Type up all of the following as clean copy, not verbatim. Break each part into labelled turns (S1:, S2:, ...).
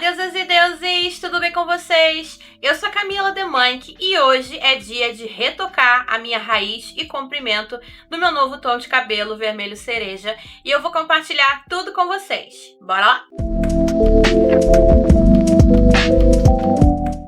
S1: deusas e deuses, tudo bem com vocês? Eu sou a Camila The Monk e hoje é dia de retocar a minha raiz e comprimento do meu novo tom de cabelo vermelho cereja e eu vou compartilhar tudo com vocês. Bora lá?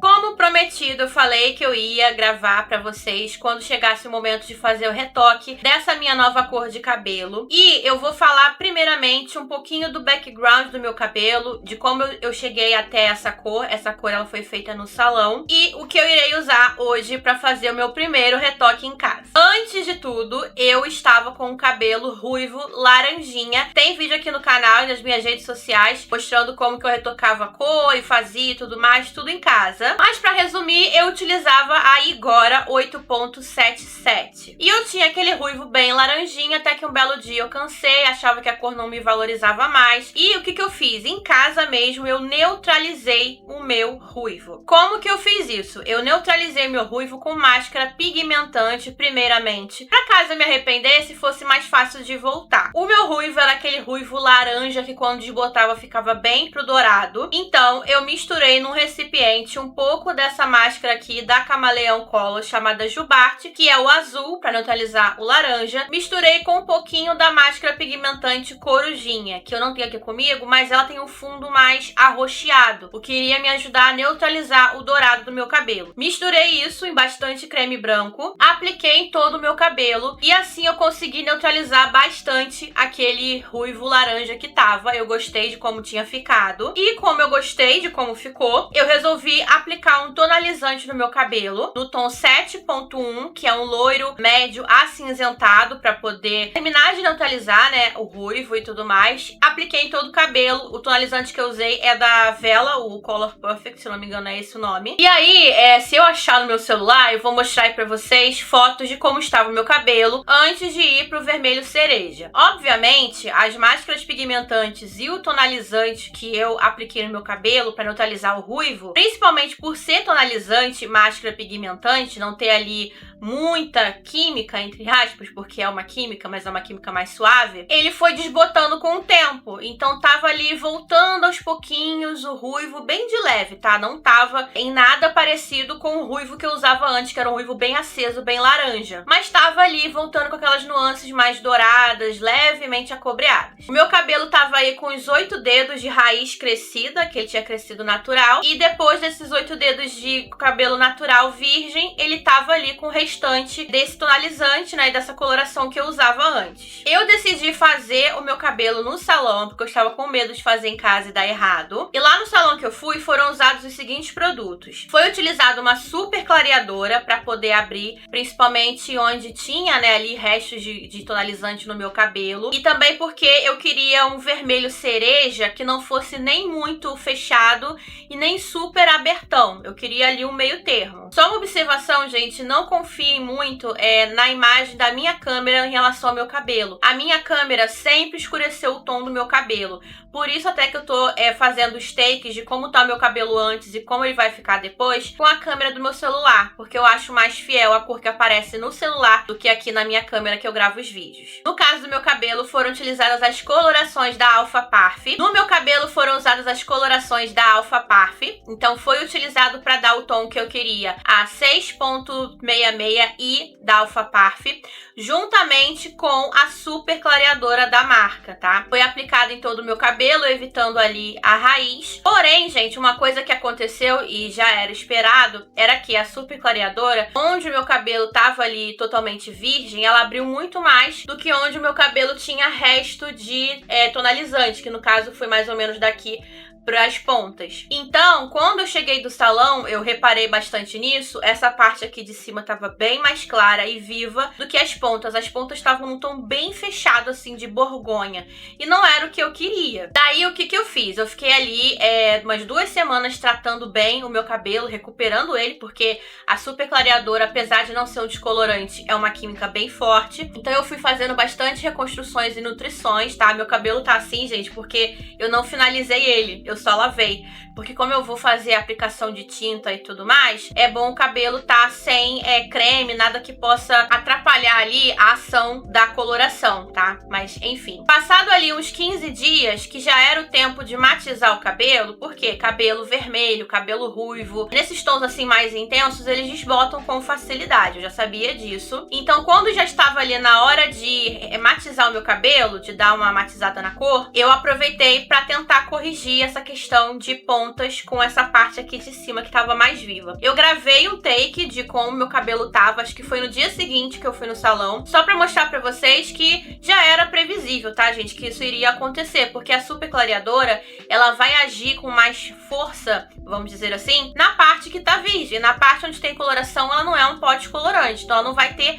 S1: Como prometido, eu falei que eu ia gravar pra vocês quando chegasse o momento de fazer o retoque dessa minha nova cor de cabelo. E eu vou falar primeiramente um pouquinho do background do meu cabelo, de como eu cheguei até essa cor. Essa cor ela foi feita no salão. E o que eu irei usar hoje pra fazer o meu primeiro retoque em casa. Antes de tudo, eu estava com um cabelo ruivo laranjinha. Tem vídeo aqui no canal e nas minhas redes sociais mostrando como que eu retocava a cor e fazia e tudo mais, tudo em casa. Mas pra resumir, eu utilizava a Igora 8.77. E eu tinha aquele ruivo bem laranjinha, até que um belo dia eu cansei, achava que a cor não me valorizava mais. E o que que eu fiz? Em casa mesmo, eu neutralizei o meu ruivo. Como que eu fiz isso? Eu neutralizei meu ruivo com máscara pigmentante, primeiramente, pra caso eu me arrependesse, fosse mais fácil de voltar. O meu ruivo era aquele ruivo laranja que quando desbotava ficava bem pro dourado. Então, eu misturei num recipiente um pouco dessa máscara aqui da Camaleão Color, chamada Jubarte, que é o azul, para neutralizar o laranja. Misturei com um pouquinho da máscara pigmentante Corujinha, que eu não tenho aqui comigo, mas ela tem um fundo mais arroxeado, o que iria me ajudar a neutralizar o dourado do meu cabelo. Misturei isso em bastante creme branco, apliquei em todo o meu cabelo e assim eu consegui neutralizar bastante aquele ruivo laranja que tava. Eu gostei de como tinha ficado. E como eu gostei de como ficou, eu resolvi aplicar um tonalizante no meu cabelo, no tom 7.1, que é um loiro médio acinzentado, para poder terminar de neutralizar, né, o ruivo e tudo mais. Apliquei em todo o cabelo. O tonalizante que eu usei é da Vela, o Color Perfect, se não me engano é esse o nome. E aí, se eu achar no meu celular, eu vou mostrar aí pra vocês fotos de como estava o meu cabelo antes de ir pro vermelho cereja. Obviamente, as máscaras pigmentantes e o tonalizante que eu apliquei no meu cabelo para neutralizar o ruivo, principalmente por ser tonalizante, máscara pigmentante, não ter ali muita química, entre aspas, porque é uma química, mas é uma química mais suave, ele foi desbotando com o tempo. Então tava ali voltando aos pouquinhos o ruivo bem de leve, tá? Não tava em nada parecido com o ruivo que eu usava antes, que era um ruivo bem aceso, bem laranja. Mas tava ali voltando com aquelas nuances mais douradas, levemente acobreadas. O meu cabelo tava aí com os 8 dedos de raiz crescida, que ele tinha crescido natural. E depois desses 8 dedos de cabelo natural virgem, ele tava ali com o restante desse tonalizante, né, e dessa coloração que eu usava antes. Eu decidi fazer o meu cabelo no salão, porque eu estava com medo de fazer em casa e dar errado. E lá no salão que eu fui, foram usados os seguintes produtos. Foi utilizada uma super clareadora para poder abrir, principalmente onde tinha, né, ali restos de tonalizante no meu cabelo. E também porque eu queria um vermelho cereja que não fosse nem muito fechado e nem super abertão. Eu queria ali um meio termo. Só uma observação, gente, não confiem muito na imagem da minha câmera em relação ao meu cabelo. A minha câmera sempre escureceu o tom do meu cabelo. Por isso até que eu tô fazendo os takes de como tá o meu cabelo antes e como ele vai ficar depois com a câmera do meu celular, porque eu acho mais fiel a cor que aparece no celular do que aqui na minha câmera que eu gravo os vídeos. No caso do meu cabelo, foram utilizadas as colorações da Alpha Parf. No meu cabelo foram usadas as colorações da Alpha Parf, então foi utilizado para dar o tom que eu queria, a 6.66 e da Alpha Parf, juntamente com a super clareadora da marca, tá? Foi aplicado em todo o meu cabelo, evitando ali a raiz. Porém, gente, uma coisa que aconteceu e já era esperado, era que a super clareadora, onde o meu cabelo tava ali totalmente virgem, ela abriu muito mais do que onde o meu cabelo tinha resto de tonalizante, que no caso foi mais ou menos daqui para as pontas. Então, quando eu cheguei do salão, eu reparei bastante nisso. Essa parte aqui de cima tava bem mais clara e viva do que as pontas. As pontas estavam num tom bem fechado, assim, de borgonha. E não era o que eu queria. Daí, o que que eu fiz? Eu fiquei ali umas 2 semanas tratando bem o meu cabelo, recuperando ele, porque a super clareadora, apesar de não ser um descolorante, é uma química bem forte. Então, eu fui fazendo bastante reconstruções e nutrições, tá? Meu cabelo tá assim, gente, porque eu não finalizei ele. eu só lavei. Porque como eu vou fazer a aplicação de tinta e tudo mais, é bom o cabelo tá sem creme, nada que possa atrapalhar ali a ação da coloração, tá? Mas enfim. Passado ali uns 15 dias, que já era o tempo de matizar o cabelo, porque cabelo vermelho, cabelo ruivo, nesses tons assim mais intensos, eles desbotam com facilidade, eu já sabia disso. Então quando já estava ali na hora de matizar o meu cabelo, de dar uma matizada na cor, eu aproveitei para tentar corrigir essa questão de pontas com essa parte aqui de cima que tava mais viva. Eu gravei um take de como meu cabelo tava, acho que foi no dia seguinte que eu fui no salão, só pra mostrar pra vocês que já era previsível, tá, gente? Que isso iria acontecer, porque a super clareadora, ela vai agir com mais força, vamos dizer assim, na parte que tá virgem. Na parte onde tem coloração, ela não é um pó descolorante, então ela não vai ter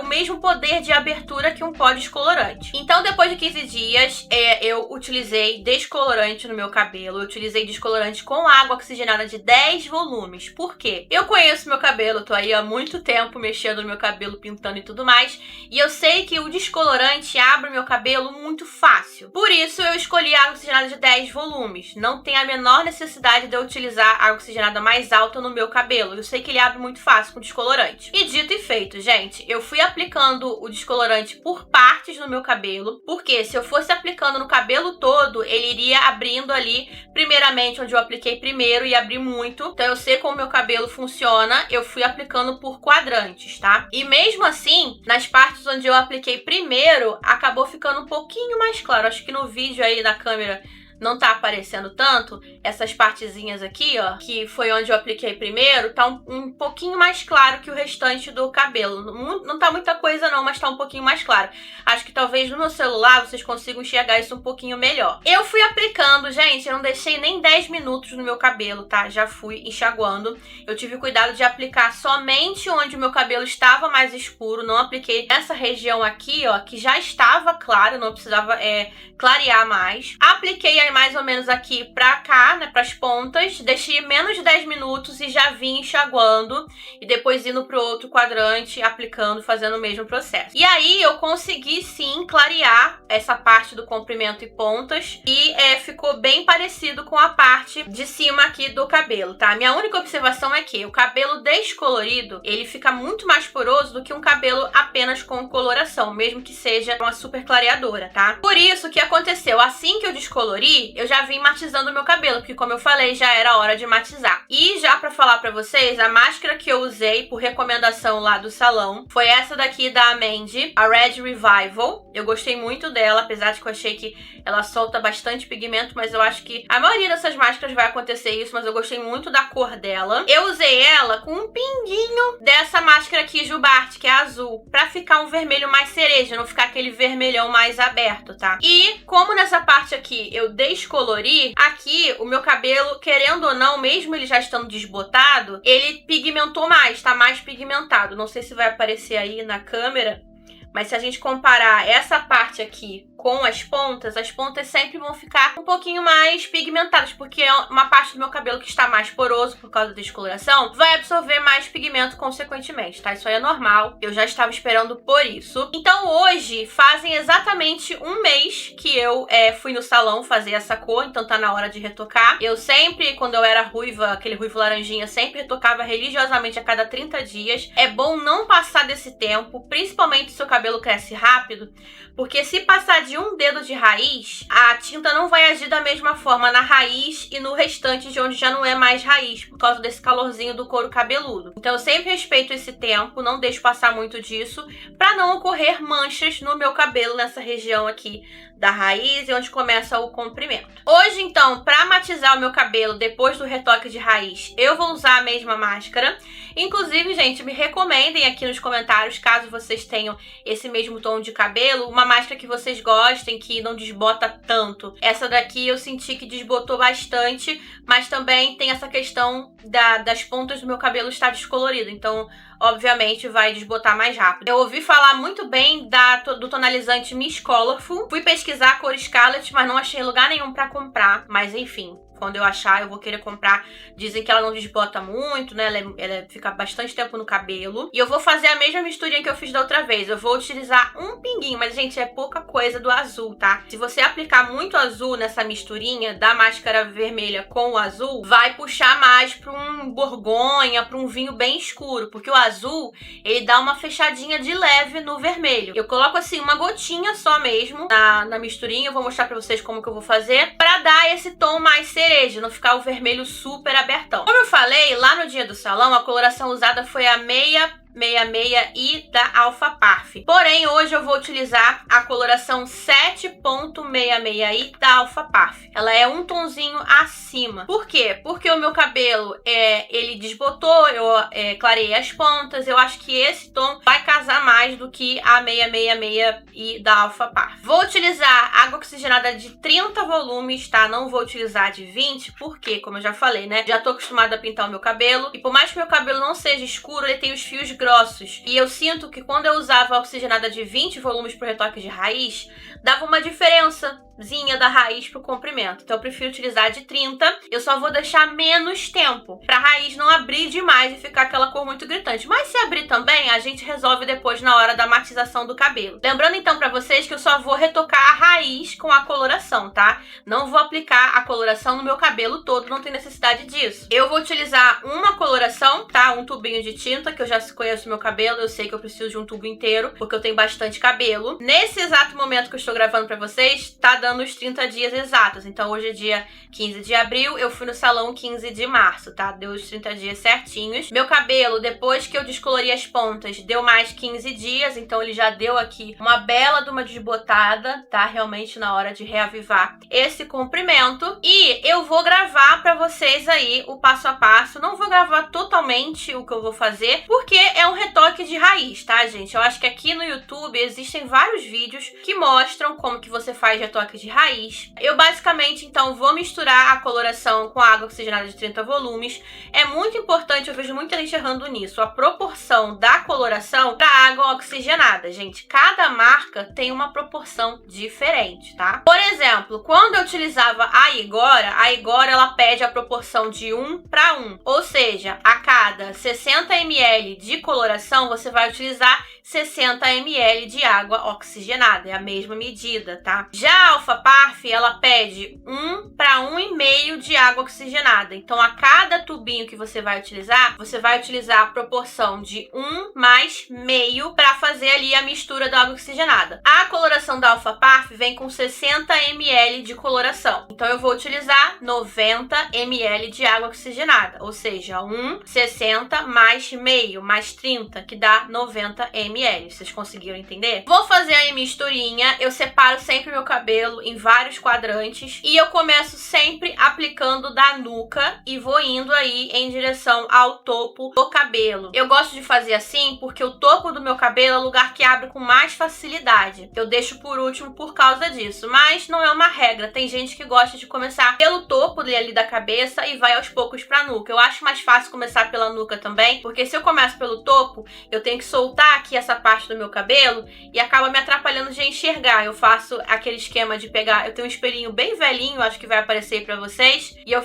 S1: o mesmo poder de abertura que um pó descolorante. Então, depois de 15 dias, eu utilizei descolorante no meu cabelo. Eu utilizei descolorante com água oxigenada de 10 volumes. Por quê? Eu conheço meu cabelo, tô aí há muito tempo mexendo no meu cabelo, pintando e tudo mais, e eu sei que o descolorante abre o meu cabelo muito fácil. Por isso, eu escolhi a água oxigenada de 10 volumes. Não tem a menor necessidade de eu utilizar a água oxigenada mais alta no meu cabelo. Eu sei que ele abre muito fácil com descolorante. E dito e feito, gente, eu fui aplicando o descolorante por partes no meu cabelo, porque se eu fosse aplicando no cabelo todo, ele iria abrindo ali, primeiramente onde eu apliquei primeiro, e abrir muito. Então eu sei como o meu cabelo funciona, eu fui aplicando por quadrantes, tá? E mesmo assim, nas partes onde eu apliquei primeiro, acabou ficando um pouquinho mais claro. Acho que no vídeo aí da câmera não tá aparecendo tanto, essas partezinhas aqui, ó, que foi onde eu apliquei primeiro, tá um pouquinho mais claro que o restante do cabelo. Não tá muita coisa não, mas tá um pouquinho mais claro. Acho que talvez no meu celular vocês consigam enxergar isso um pouquinho melhor. Eu fui aplicando, gente, eu não deixei nem 10 minutos no meu cabelo, tá? Já fui enxaguando. Eu tive cuidado de aplicar somente onde o meu cabelo estava mais escuro, não apliquei nessa região aqui, ó, que já estava claro, não precisava clarear mais. Apliquei mais ou menos aqui pra cá, né, pras pontas, deixei menos de 10 minutos e já vim enxaguando e depois indo pro outro quadrante, aplicando, fazendo o mesmo processo. E aí eu consegui sim clarear essa parte do comprimento e pontas e ficou bem parecido com a parte de cima aqui do cabelo, tá? Minha única observação é que o cabelo descolorido, ele fica muito mais poroso do que um cabelo apenas com coloração, mesmo que seja uma super clareadora, tá? Por isso, o que aconteceu? Assim que eu descolori, eu já vim matizando o meu cabelo, porque como eu falei, já era hora de matizar. E já pra falar pra vocês, a máscara que eu usei por recomendação lá do salão foi essa daqui da Mandy, a Red Revival. Eu gostei muito dela, apesar de que eu achei que ela solta bastante pigmento, mas eu acho que a maioria dessas máscaras vai acontecer isso, mas eu gostei muito da cor dela. Eu usei ela com um pinguinho dessa máscara aqui, Jubarte, que é azul, pra ficar um vermelho mais cereja, não ficar aquele vermelhão mais aberto, tá? E como nessa parte aqui eu descolori, aqui o meu cabelo, querendo ou não, mesmo ele já estando desbotado, ele pigmentou mais, tá mais pigmentado. Não sei se vai aparecer aí na câmera, mas se a gente comparar essa parte aqui com as pontas sempre vão ficar um pouquinho mais pigmentadas, porque é uma parte do meu cabelo que está mais poroso por causa da descoloração, vai absorver mais pigmento consequentemente, tá? Isso aí é normal, eu já estava esperando por isso. Então hoje fazem exatamente um mês que eu fui no salão fazer essa cor, então tá na hora de retocar. Eu sempre, quando eu era ruiva, aquele ruivo laranjinha, sempre retocava religiosamente a cada 30 dias. É bom não passar desse tempo, principalmente se o seu cabelo cresce rápido, porque se passar de um dedo de raiz, a tinta não vai agir da mesma forma na raiz e no restante de onde já não é mais raiz, por causa desse calorzinho do couro cabeludo. Então eu sempre respeito esse tempo, não deixo passar muito disso, para não ocorrer manchas no meu cabelo nessa região aqui da raiz e onde começa o comprimento. Hoje, então, para matizar o meu cabelo depois do retoque de raiz, eu vou usar a mesma máscara. Inclusive, gente, me recomendem aqui nos comentários, caso vocês tenham esse mesmo tom de cabelo, uma máscara que vocês gostem, que não desbota tanto. Essa daqui eu senti que desbotou bastante, mas também tem essa questão das pontas do meu cabelo estar descolorido, então obviamente vai desbotar mais rápido. Eu ouvi falar muito bem do tonalizante Miss Colorful. Fui pesquisar a cor Scarlet, mas não achei lugar nenhum pra comprar. Mas enfim, quando eu achar, eu vou querer comprar. Dizem que ela não desbota muito, né? Ela fica bastante tempo no cabelo. E eu vou fazer a mesma misturinha que eu fiz da outra vez. Eu vou utilizar um pinguinho, mas, gente, é pouca coisa do azul, tá? Se você aplicar muito azul nessa misturinha da máscara vermelha com o azul, vai puxar mais pra um borgonha, pra um vinho bem escuro. Porque o azul, ele dá uma fechadinha de leve no vermelho. Eu coloco, assim, uma gotinha só mesmo na misturinha. Eu vou mostrar pra vocês como que eu vou fazer pra dar esse tom mais cereja, não ficar o vermelho super abertão. Como eu falei, lá no dia do salão, a coloração usada foi a 666i da Alpha Parfum. Porém, hoje eu vou utilizar a coloração 7.66i da Alpha Parfum. Ela é um tonzinho acima. Por quê? Porque o meu cabelo, ele desbotou, eu clareei as pontas. Eu acho que esse tom vai casar mais do que a 666i da Alpha Parfum. Vou utilizar água oxigenada de 30 volumes, tá? Não vou utilizar de 20, porque, como eu já falei, né? Já tô acostumada a pintar o meu cabelo. E por mais que meu cabelo não seja escuro, ele tem os fios grossos. E eu sinto que quando eu usava a oxigenada de 20 volumes pro retoque de raiz, dava uma diferençazinha da raiz pro comprimento. Então eu prefiro utilizar de 30. Eu só vou deixar menos tempo pra raiz não abrir demais e ficar aquela cor muito gritante. Mas se abrir também, a gente resolve depois na hora da matização do cabelo. Lembrando então pra vocês que eu só vou retocar a raiz com a coloração, tá? Não vou aplicar a coloração no meu cabelo todo, não tem necessidade disso. Eu vou utilizar uma coloração, tá? Um tubinho de tinta, que eu já conheço o meu cabelo, eu sei que eu preciso de um tubo inteiro, porque eu tenho bastante cabelo. Nesse exato momento que eu estou gravando pra vocês, tá dando os 30 dias exatos. Então hoje é dia 15 de abril, eu fui no salão 15 de março, tá? Deu os 30 dias certinhos. Meu cabelo, depois que eu descolori as pontas, deu mais 15 dias, então ele já deu aqui uma bela de uma desbotada, tá? Realmente na hora de reavivar esse comprimento. E eu vou gravar pra vocês aí o passo a passo. Não vou gravar totalmente o que eu vou fazer, porque é um retoque de raiz, tá, gente? Eu acho que aqui no YouTube existem vários vídeos que mostram como que você faz retoque de raiz. Eu basicamente, então, vou misturar a coloração com a água oxigenada de 30 volumes. É muito importante, eu vejo muita gente errando nisso, a proporção da coloração para água oxigenada, gente. Cada marca tem uma proporção diferente, tá? Por exemplo, quando eu utilizava a Igora ela pede a proporção de 1:1, ou seja, a cada 60 ml de coloração, você vai utilizar 60 ml de água oxigenada, é a mesma medida, tá? Já a Alpha Parfum, ela pede 1:1,5 de água oxigenada. Então, a cada tubinho que você vai utilizar a proporção de 1 mais meio para fazer ali a mistura da água oxigenada. A coloração da Alpha Parfum vem com 60 ml de coloração. Então, eu vou utilizar 90 ml de água oxigenada, ou seja, 60 mais meio, mais 30, que dá 90 ml. Vocês conseguiram entender? Vou fazer aí a misturinha. Eu separo sempre meu cabelo em vários quadrantes e eu começo sempre aplicando da nuca e vou indo aí em direção ao topo do cabelo. Eu gosto de fazer assim porque o topo do meu cabelo é o lugar que abre com mais facilidade. Eu deixo por último por causa disso, mas não é uma regra. Tem gente que gosta de começar pelo topo ali da cabeça e vai aos poucos pra nuca. Eu acho mais fácil começar pela nuca também, porque se eu começo pelo topo, eu tenho que soltar aqui essa parte do meu cabelo e acaba me atrapalhando de enxergar. Eu faço aquele esquema de pegar, eu tenho um espelhinho bem velhinho, acho que vai aparecer aí pra vocês, e eu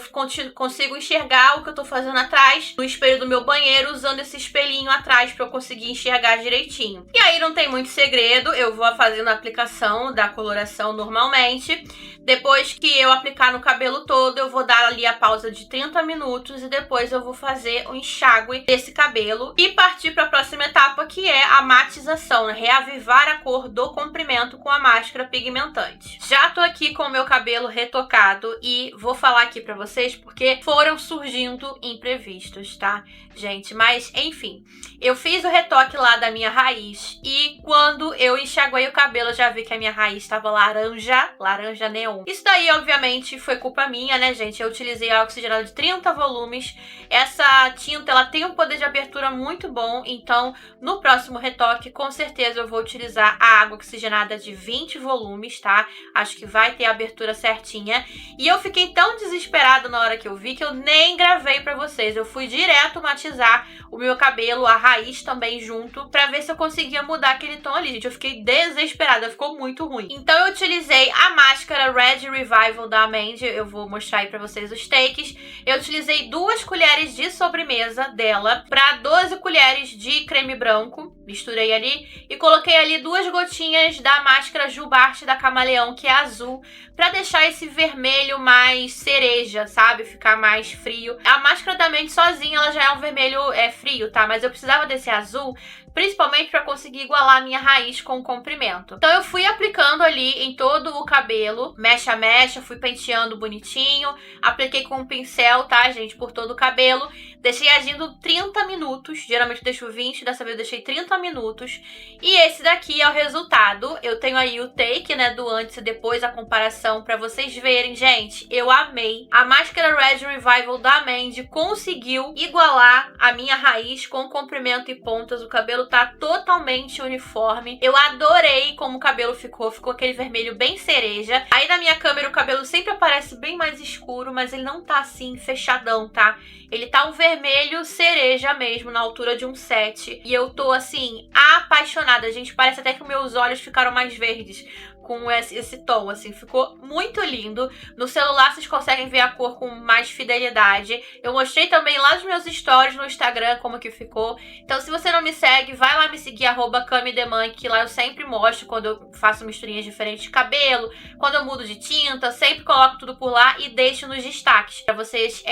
S1: consigo enxergar o que eu tô fazendo atrás no espelho do meu banheiro, usando esse espelhinho atrás pra eu conseguir enxergar direitinho. E aí não tem muito segredo, eu vou fazendo a aplicação da coloração normalmente. Depois que eu aplicar no cabelo todo, eu vou dar ali a pausa de 30 minutos e depois eu vou fazer o enxágue desse cabelo e partir para a próxima etapa, que é a matização, né? Reavivar a cor do comprimento com a máscara pigmentante. Já tô aqui com o meu cabelo retocado e vou falar aqui para vocês porque foram surgindo imprevistos, tá, gente? Mas, enfim, eu fiz o retoque lá da minha raiz e quando eu enxaguei o cabelo, eu já vi que a minha raiz estava laranja neon. Isso daí, obviamente, foi culpa minha, né, gente? Eu utilizei utilizei a oxigenada de 30 volumes. Essa tinta, ela tem um poder de abertura muito bom, então no próximo retoque, com certeza eu vou utilizar a água oxigenada de 20 volumes, tá? Acho que vai ter a abertura certinha. E eu fiquei tão desesperada na hora que eu vi que eu nem gravei pra vocês. Eu fui direto matizar o meu cabelo, a raiz também junto, pra ver se eu conseguia mudar aquele tom ali, gente. Eu fiquei desesperada, ficou muito ruim. Então eu utilizei a máscara Red Revival da Mandy, eu vou mostrar aí pra vocês os takes. Eu utilizei 2 colheres de sobremesa dela pra 12 colheres de creme branco, misturei ali e coloquei ali 2 gotinhas da máscara Jubarte da Camaleão, que é azul, pra deixar esse vermelho mais cereja, sabe? Ficar mais frio. A máscara da Mandy sozinha, ela já é um vermelho frio, tá? Mas eu precisava desse azul, principalmente para conseguir igualar a minha raiz com o comprimento. Então eu fui aplicando ali em todo o cabelo, mecha a mecha, fui penteando bonitinho, apliquei com um pincel, tá, gente, por todo o cabelo. Deixei agindo 30 minutos, geralmente eu deixo 20, dessa vez eu deixei 30 minutos. E esse daqui é o resultado. Eu tenho aí o take, né, do antes e depois, a comparação pra vocês verem. Gente, eu amei. A máscara Red Revival da Mandy conseguiu igualar a minha raiz com comprimento e pontas. O cabelo tá totalmente uniforme. Eu adorei como o cabelo ficou. Ficou aquele vermelho bem cereja. Aí na minha câmera o cabelo sempre aparece bem mais escuro, mas ele não tá assim fechadão, tá? Ele tá um vermelho cereja mesmo, na altura de um 7. E eu tô, assim, apaixonada. Gente, parece até que meus olhos ficaram mais verdes com esse tom, assim, ficou muito lindo. No celular vocês conseguem ver a cor com mais fidelidade. Eu mostrei também lá nos meus stories no Instagram como que ficou. Então se você não me segue, vai lá me seguir, @camidemonkey, que lá eu sempre mostro quando eu faço misturinhas diferentes de cabelo, quando eu mudo de tinta, sempre coloco tudo por lá e deixo nos destaques, pra vocês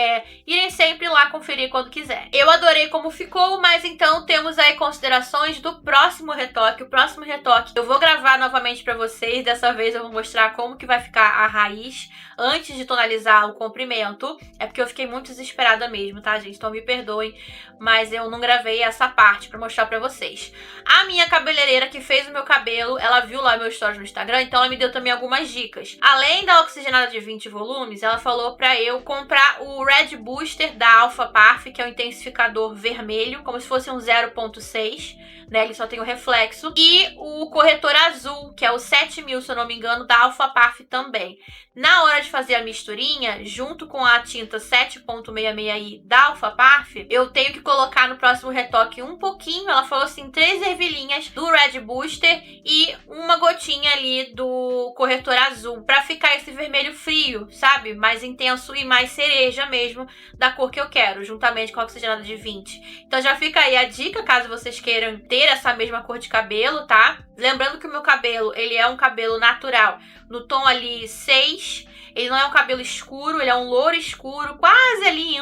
S1: irem sempre lá conferir quando quiser. Eu adorei como ficou, mas então temos aí considerações do próximo retoque. O próximo retoque eu vou gravar novamente pra vocês. Dessa vez eu vou mostrar como que vai ficar a raiz antes de tonalizar o comprimento. É porque eu fiquei muito desesperada mesmo, tá, gente? Então me perdoem, mas eu não gravei essa parte pra mostrar pra vocês. A minha cabeleireira que fez o meu cabelo, ela viu lá meu stories no Instagram, então ela me deu também algumas dicas. Além da oxigenada de 20 volumes, ela falou pra eu comprar o Red Booster da Alpha Parf, que é um intensificador vermelho, como se fosse um 0.6, né? Ele só tem o reflexo. E o corretor azul, que é o 7000, se eu não me engano, da Alpha Parf também. Na hora de fazer a misturinha, junto com a tinta 7.66i da Alpha Parf, eu tenho que colocar no próximo retoque um pouquinho, ela falou assim, 3 ervilhinhas do Red Booster e uma gotinha ali do corretor azul, pra ficar esse vermelho frio, sabe? Mais intenso e mais cereja mesmo, da cor que eu quero, juntamente com a oxigenada de 20. Então já fica aí a dica, caso vocês queiram ter essa mesma cor de cabelo, tá? Lembrando que o meu cabelo, ele é um cabelo natural, no tom ali 6, ele não é um cabelo escuro, ele é um louro escuro, quase ali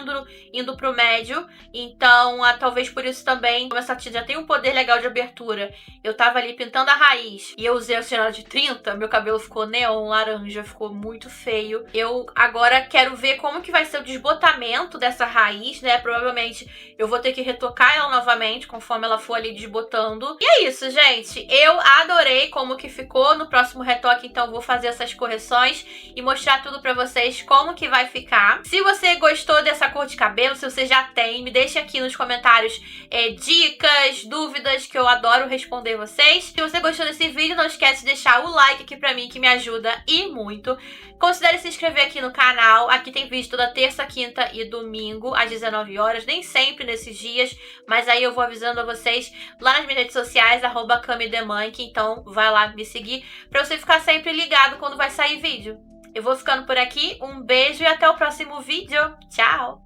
S1: indo pro médio. Então, talvez por isso também, como essa tinta já tem um poder legal de abertura, eu tava ali pintando a raiz e eu usei a oxigenada de 30, meu cabelo ficou neon, laranja, ficou muito feio. Eu agora quero ver como que vai ser o desbotamento dessa raiz, né? Provavelmente eu vou ter que retocar ela novamente, conforme ela for ali desbotando. E é isso, gente. Eu adorei como que ficou. No próximo retoque, então, eu vou fazer essas correções e mostrar tudo pra vocês como que vai ficar. Se você gostou dessa cor de cabelo, se você já tem, me deixa aqui nos comentários dicas, dúvidas, que eu adoro responder vocês. Se você gostou desse vídeo, não esquece de deixar o like aqui pra mim, que me ajuda e muito. Considere se inscrever aqui no canal. Aqui tem vídeo toda terça, quinta e domingo, às 19 horas. Nem sempre nesses dias, mas aí eu vou avisando a vocês lá nas minhas redes sociais, @camidemonkey. Então vai lá me seguir pra você ficar sempre ligado quando vai sair vídeo. Eu vou ficando por aqui, um beijo e até o próximo vídeo. Tchau!